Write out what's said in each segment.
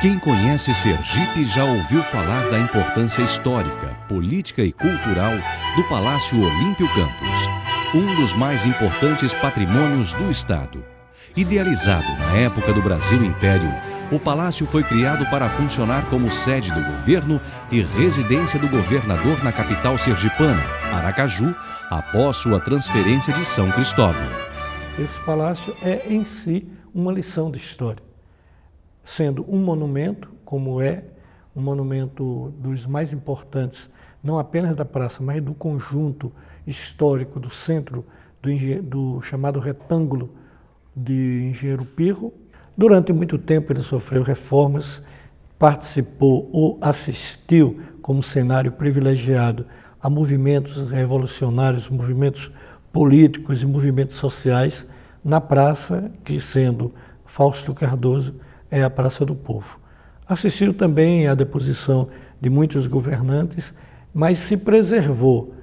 Quem conhece Sergipe já ouviu falar da importância histórica, política e cultural do Palácio Olímpio Campos, um dos mais importantes patrimônios do Estado. Idealizado na época do Brasil Império, o palácio foi criado para funcionar como sede do governo e residência do governador na capital sergipana, Aracaju, após sua transferência de São Cristóvão. Esse palácio é em si uma lição de história, sendo um monumento, como é um monumento dos mais importantes, não apenas da praça, mas do conjunto histórico do centro do chamado retângulo de Engenheiro Pirro. Durante muito tempo ele sofreu reformas, participou ou assistiu como cenário privilegiado a movimentos revolucionários, movimentos políticos e movimentos sociais na praça, que sendo Fausto Cardoso é a Praça do Povo. Assistiu também à deposição de muitos governantes, mas se preservou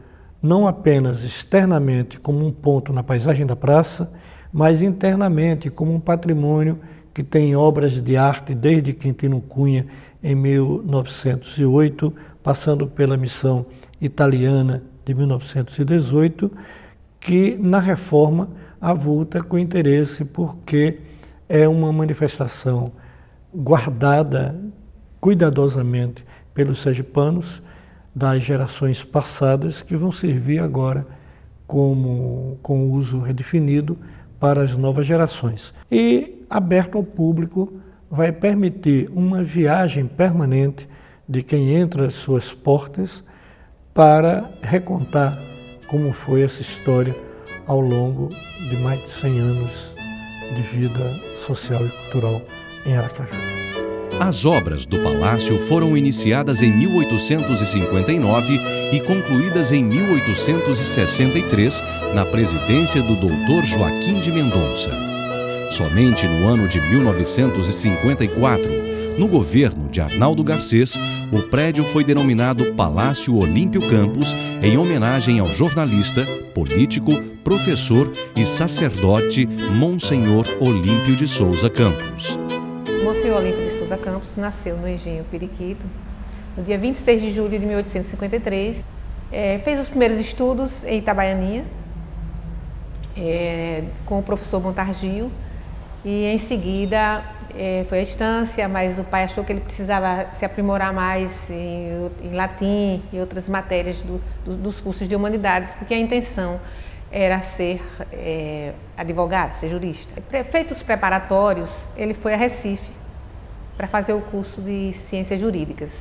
não apenas externamente como um ponto na paisagem da praça, mas internamente como um patrimônio que tem obras de arte desde Quintino Cunha em 1908, passando pela missão italiana de 1918, que na reforma avulta com interesse porque é uma manifestação guardada cuidadosamente pelos sergipanos das gerações passadas, que vão servir agora com uso redefinido para as novas gerações. E aberto ao público, vai permitir uma viagem permanente de quem entra às suas portas para recontar como foi essa história ao longo de mais de 100 anos de vida social e cultural em Aracaju. As obras do palácio foram iniciadas em 1859 e concluídas em 1863, na presidência do Dr. Joaquim de Mendonça. Somente no ano de 1954, no governo de Arnaldo Garcês, o prédio foi denominado Palácio Olímpio Campos, em homenagem ao jornalista, político, professor e sacerdote Monsenhor Olímpio de Souza Campos. Monsenhor Olímpio de Souza Campos nasceu no Engenho Periquito, no dia 26 de julho de 1853. Fez os primeiros estudos em Itabaianinha, com o professor Montargil, e em seguida foi à estância, mas o pai achou que ele precisava se aprimorar mais em latim e outras matérias dos cursos de humanidades, porque a intenção era ser advogado, ser jurista. Feitos os preparatórios, ele foi a Recife para fazer o curso de Ciências Jurídicas.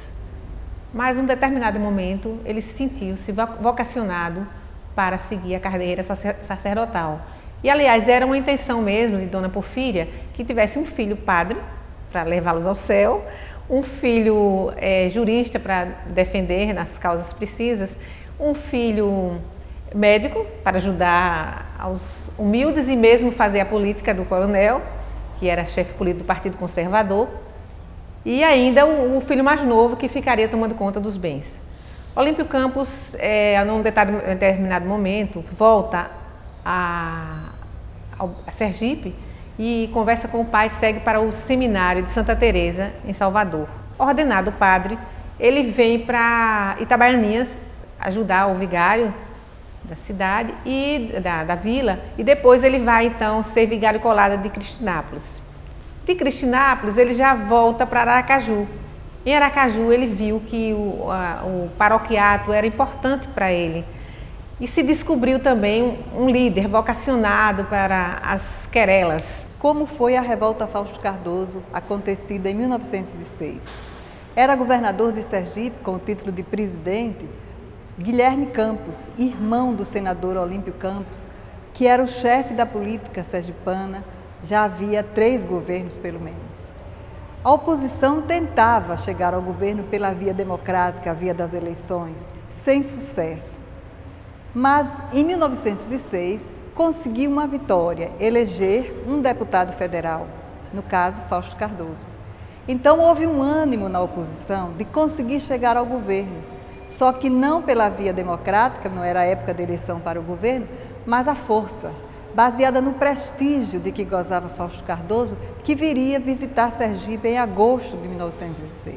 Mas, em um determinado momento, ele sentiu-se vocacionado para seguir a carreira sacerdotal. E, aliás, era uma intenção mesmo de Dona Porfíria que tivesse um filho padre, para levá-los ao céu, um filho jurista para defender nas causas precisas, um filho médico para ajudar aos humildes e mesmo fazer a política do coronel, que era chefe político do Partido Conservador, e ainda o filho mais novo que ficaria tomando conta dos bens. Olímpio Campos, num determinado momento, volta a Sergipe e conversa com o pai, segue para o seminário de Santa Teresa em Salvador. Ordenado padre, ele vem para Itabaianinhas ajudar o vigário da cidade e da vila, e depois ele vai então ser vigário colado de Cristinápolis. De Cristinápolis ele já volta para Aracaju. Em Aracaju ele viu que o paroquiato era importante para ele e se descobriu também um líder vocacionado para as querelas. Como foi a revolta Fausto Cardoso, acontecida em 1906? Era governador de Sergipe, com o título de presidente, Guilherme Campos, irmão do senador Olímpio Campos, que era o chefe da política sergipana, já havia 3 governos pelo menos. A oposição tentava chegar ao governo pela via democrática, a via das eleições, sem sucesso. Mas, em 1906, conseguiu uma vitória, eleger um deputado federal, no caso, Fausto Cardoso. Então, houve um ânimo na oposição de conseguir chegar ao governo, só que não pela via democrática, não era a época da eleição para o governo, mas a força. baseada no prestígio de que gozava Fausto Cardoso, que viria visitar Sergipe em agosto de 1906.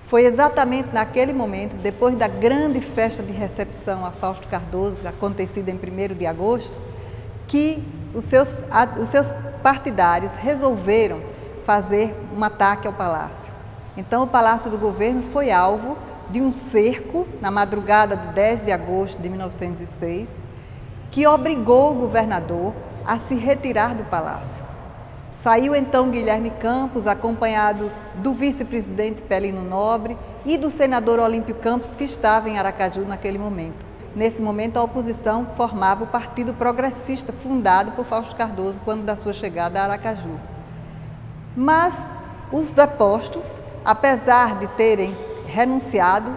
Foi exatamente naquele momento, depois da grande festa de recepção a Fausto Cardoso, acontecida em 1º de agosto, que os seus partidários resolveram fazer um ataque ao palácio. Então, o Palácio do Governo foi alvo de um cerco na madrugada de 10 de agosto de 1906, que obrigou o governador a se retirar do palácio. Saiu então Guilherme Campos, acompanhado do vice-presidente Pelino Nobre e do senador Olímpio Campos, que estava em Aracaju naquele momento. Nesse momento, a oposição formava o Partido Progressista, fundado por Fausto Cardoso quando da sua chegada a Aracaju. Mas os depostos, apesar de terem renunciado,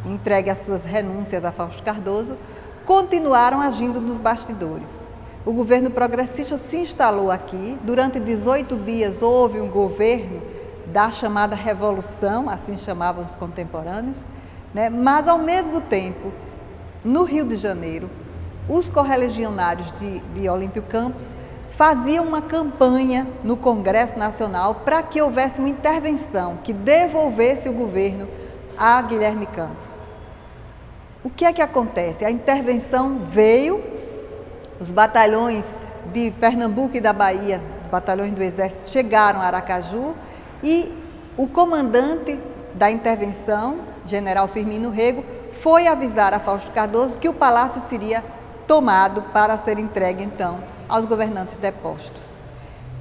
entregue as suas renúncias a Fausto Cardoso, continuaram agindo nos bastidores. O governo progressista se instalou aqui. Durante 18 dias houve um governo da chamada Revolução, assim chamavam os contemporâneos, né? Mas, ao mesmo tempo, no Rio de Janeiro, os correligionários de Olímpio Campos faziam uma campanha no Congresso Nacional para que houvesse uma intervenção que devolvesse o governo a Guilherme Campos. O que é que acontece? A intervenção veio, os batalhões de Pernambuco e da Bahia, batalhões do Exército, chegaram a Aracaju e o comandante da intervenção, general Firmino Rego, foi avisar a Fausto Cardoso que o palácio seria tomado para ser entregue, então, aos governantes depostos.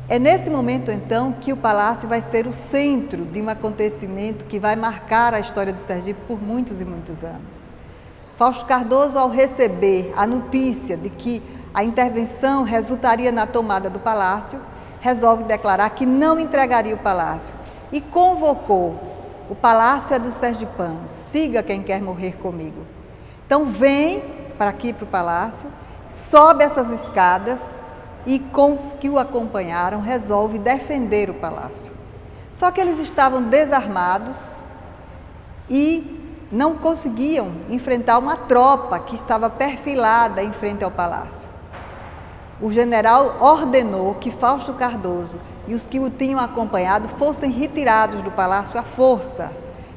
É nesse momento, então, que o palácio vai ser o centro de um acontecimento que vai marcar a história de Sergipe por muitos e muitos anos. Fausto Cardoso, ao receber a notícia de que a intervenção resultaria na tomada do palácio, resolve declarar que não entregaria o palácio e convocou: o palácio é dos sergipanos, siga quem quer morrer comigo. Então vem para aqui, para o palácio, sobe essas escadas e, com os que o acompanharam, resolve defender o palácio. Só que eles estavam desarmados e não conseguiam enfrentar uma tropa que estava perfilada em frente ao palácio. O general ordenou que Fausto Cardoso e os que o tinham acompanhado fossem retirados do palácio à força.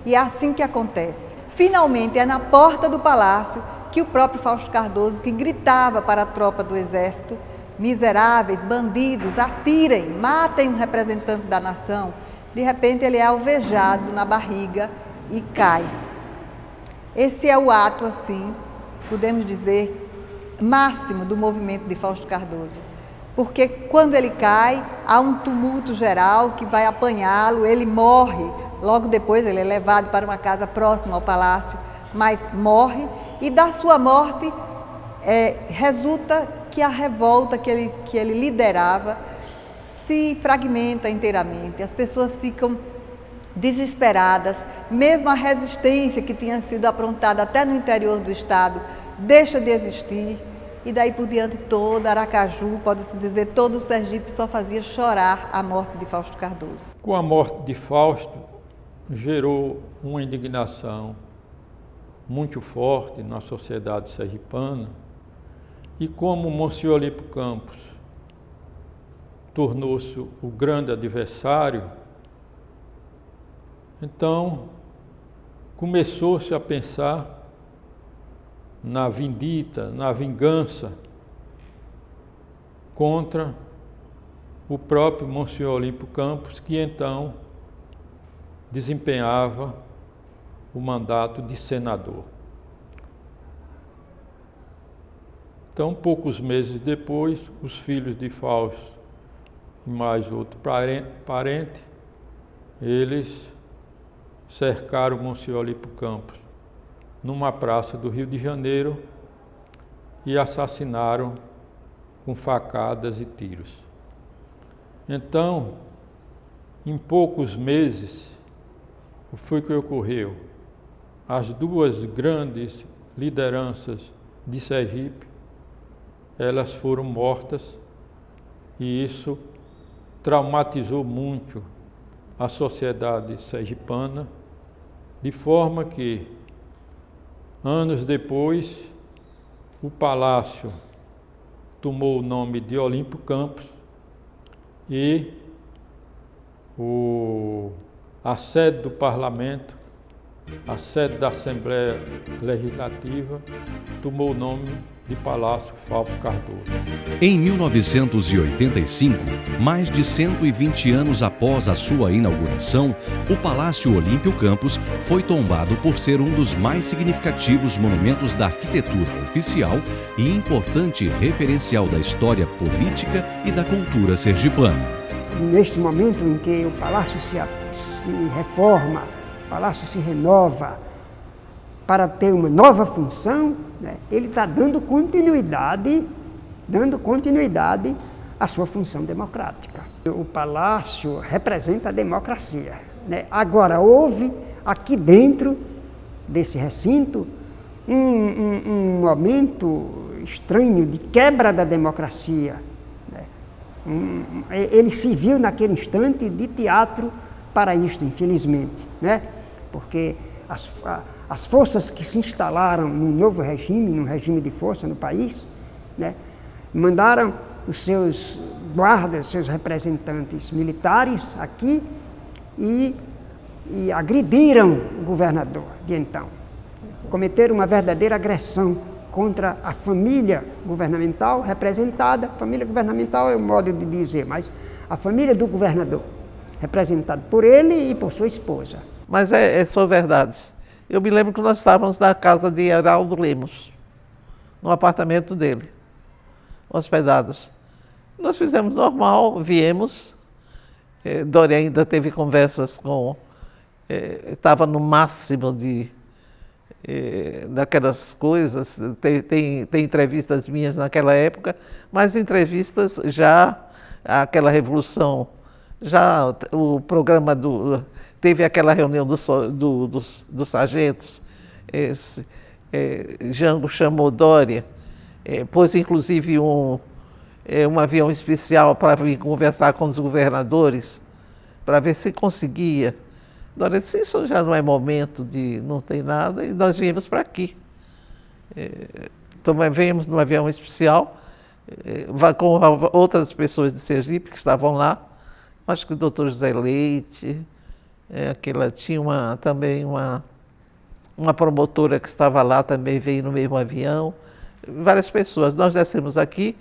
E é assim que acontece. Finalmente, é na porta do palácio que o próprio Fausto Cardoso, que gritava para a tropa do exército: miseráveis, bandidos, atirem, matem um representante da nação. De repente, ele é alvejado na barriga e cai. Esse é o ato, assim, podemos dizer, máximo do movimento de Fausto Cardoso. Porque quando ele cai, há um tumulto geral que vai apanhá-lo, ele morre. Logo depois, ele é levado para uma casa próxima ao palácio, mas morre. E da sua morte, resulta que a revolta que ele liderava se fragmenta inteiramente. As pessoas ficam desesperadas, mesmo a resistência que tinha sido aprontada até no interior do estado deixa de existir, e daí por diante toda Aracaju, pode-se dizer, todo o Sergipe só fazia chorar a morte de Fausto Cardoso. Com a morte de Fausto, gerou uma indignação muito forte na sociedade sergipana, e como Monsenhor Olímpio Campos tornou-se o grande adversário, então começou-se a pensar na vindita, na vingança contra o próprio Monsenhor Olímpio Campos, que então desempenhava o mandato de senador. Então, poucos meses depois, os filhos de Fausto e mais outro parente, eles cercaram Monsenhor Olímpio Campos numa praça do Rio de Janeiro e assassinaram com facadas e tiros. Então, em poucos meses, o que foi que ocorreu? As duas grandes lideranças de Sergipe, elas foram mortas, e isso traumatizou muito a sociedade sergipana, de forma que, anos depois, o palácio tomou o nome de Olímpio Campos e a sede do Parlamento, a sede da Assembleia Legislativa, tomou o nome de Palácio Fausto Cardoso. Em 1985, mais de 120 anos após a sua inauguração, o Palácio Olímpio Campos foi tombado por ser um dos mais significativos monumentos da arquitetura oficial e importante referencial da história política e da cultura sergipana. Neste momento em que o Palácio se reforma, o Palácio se renova, para ter uma nova função, né, ele está dando continuidade à sua função democrática. O Palácio representa a democracia, né? Agora, houve aqui dentro desse recinto um momento estranho de quebra da democracia, né? Ele se viu naquele instante de teatro para isto, infelizmente, né? Porque as forças que se instalaram num novo regime, num regime de força no país, né, mandaram os seus guardas, seus representantes militares aqui e agrediram o governador de então. Cometeram uma verdadeira agressão contra a família governamental representada. Família governamental é o modo de dizer, mas a família do governador, representada por ele e por sua esposa. Mas são verdades. Eu me lembro que nós estávamos na casa de Heraldo Lemos, no apartamento dele, hospedados. Nós fizemos normal, viemos. Dória ainda teve conversas com... estava no máximo daquelas coisas. Tem entrevistas minhas naquela época, mas entrevistas já, aquela revolução, já o programa teve aquela reunião dos sargentos, Jango chamou Dória, pôs inclusive um avião especial para vir conversar com os governadores, para ver se conseguia. Dória disse, isso já não é momento não tem nada, e nós viemos para aqui. Então viemos num avião especial, com outras pessoas de Sergipe que estavam lá, acho que o doutor José Leite, tinha também uma promotora que estava lá, também veio no mesmo avião, várias pessoas. Nós descemos aqui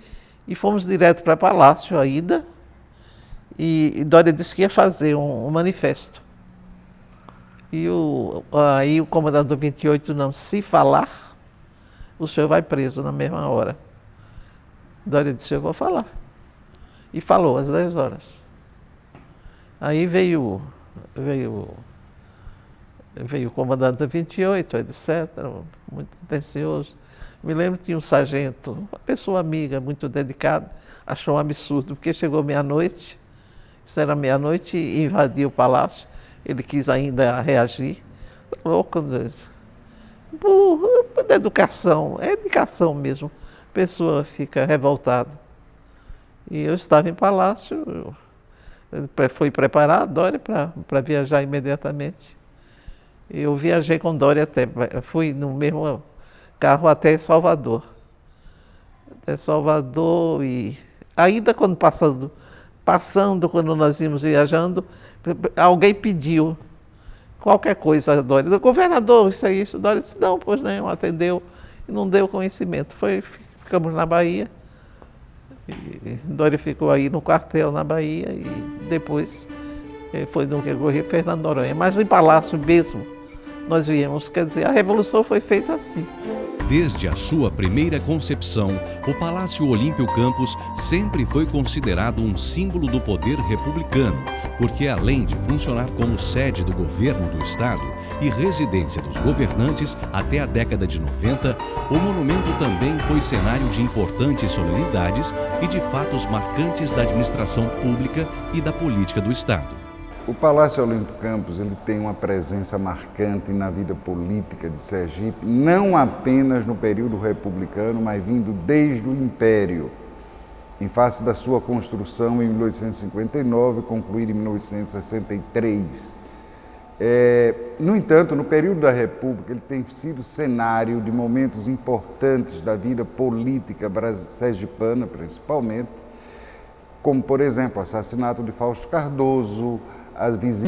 e fomos direto para o Palácio ainda, e Dória disse que ia fazer um manifesto. E aí o comandante do 28, não, se falar, o senhor vai preso na mesma hora. Dória disse, eu vou falar. E falou às 10 horas. Aí veio o comandante da 28, etc., muito atencioso. Me lembro que tinha um sargento, uma pessoa amiga, muito dedicada, achou um absurdo, porque chegou meia-noite, isso era meia-noite, e invadiu o palácio. Ele quis ainda reagir. Louco, por educação, é educação mesmo. A pessoa fica revoltada. E eu estava em palácio, fui preparar Dória para viajar imediatamente. Eu viajei com Dória fui no mesmo carro até Salvador. Até Salvador e ainda quando quando nós íamos viajando, alguém pediu qualquer coisa a Dória. Governador, isso aí, isso. Dória disse, não, pois não, atendeu e não deu conhecimento. Ficamos na Bahia. Dória ficou aí no quartel na Bahia e depois foi no que ocorreu Fernando Noronha. Mas em Palácio mesmo nós viemos, quer dizer, a Revolução foi feita assim. Desde a sua primeira concepção, o Palácio Olímpio Campos sempre foi considerado um símbolo do poder republicano, porque além de funcionar como sede do governo do estado e residência dos governantes até a década de 90, o monumento também foi cenário de importantes solenidades e de fatos marcantes da administração pública e da política do estado. O Palácio Olímpio Campos ele tem uma presença marcante na vida política de Sergipe, não apenas no período republicano, mas vindo desde o Império, em face da sua construção em 1859, concluída em 1963. No entanto, no período da República, ele tem sido cenário de momentos importantes da vida política sergipana, principalmente, como, por exemplo, o assassinato de Fausto Cardoso, a visita